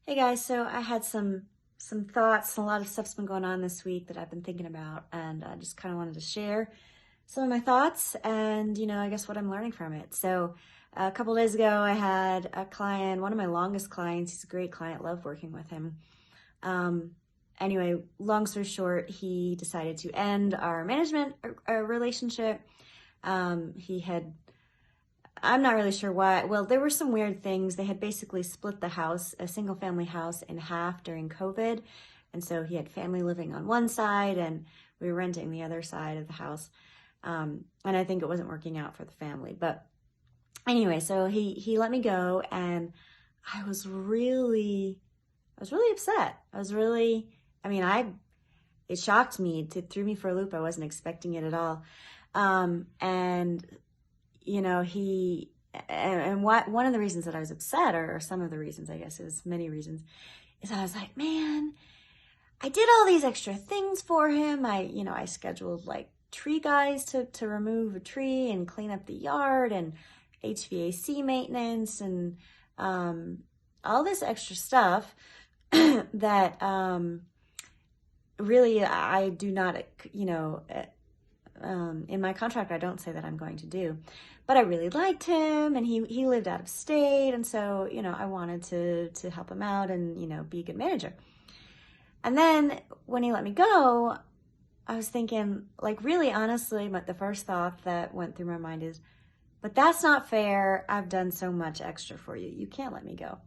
Hey guys, so I had some thoughts. A lot of stuff's been going on this week that I've been thinking about, and I just kind of wanted to share some of my thoughts and, I guess what I'm learning from it. So a couple days ago, I had a client, one of my longest clients. He's a great client, love working with him. Anyway, long story short, he decided to end our management relationship. I'm not really sure why. Well, there were some weird things. They had basically split the house, a single family house, in half during COVID. And so he had family living on one side and we were renting the other side of the house. And I think it wasn't working out for the family. But anyway, so he let me go, and I was really upset. It shocked me. It threw me for a loop. I wasn't expecting it at all. And one of the reasons that I was upset, or some of the reasons, I guess, is many reasons, is I was like, man, I did all these extra things for him. I scheduled like tree guys to remove a tree and clean up the yard, and HVAC maintenance, and all this extra stuff that really I do not, in my contract, I don't say that I'm going to do. But I really liked him, and he lived out of state, and so, I wanted to help him out and, be a good manager. And then when he let me go, I was thinking, like, really honestly, the first thought that went through my mind is, but that's not fair. I've done so much extra for you. You can't let me go.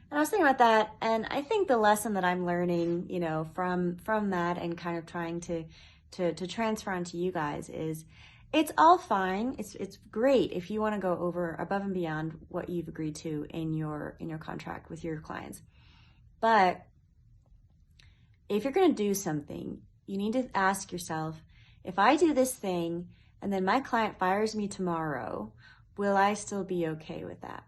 And I was thinking about that, and I think the lesson that I'm learning, from that and kind of trying to transfer onto you guys is, it's all fine. It's great if you want to go above and beyond what you've agreed to in your contract with your clients. But if you're going to do something, you need to ask yourself, if I do this thing and then my client fires me tomorrow, will I still be okay with that?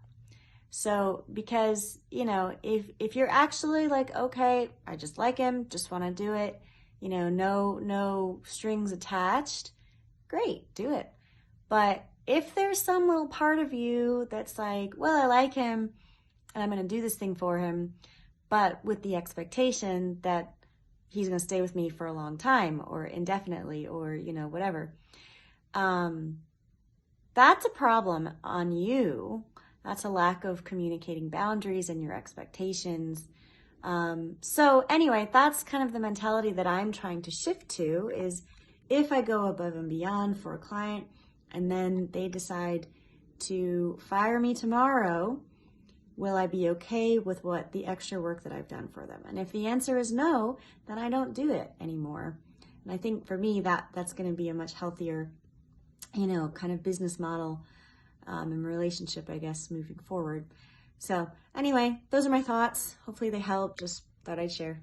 So, because, if you're actually like, okay, I just like him, just want to do it, no strings attached, great, do it. But if there's some little part of you that's like, well, I like him and I'm going to do this thing for him, but with the expectation that he's going to stay with me for a long time or indefinitely or, whatever, that's a problem on you. That's a lack of communicating boundaries and your expectations. So anyway, that's kind of the mentality that I'm trying to shift to, is if I go above and beyond for a client and then they decide to fire me tomorrow, will I be okay with the extra work that I've done for them? And if the answer is no, then I don't do it anymore. And I think for me, that's going to be a much healthier, kind of business model and relationship, I guess, moving forward. So anyway, those are my thoughts. Hopefully they help. Just thought I'd share.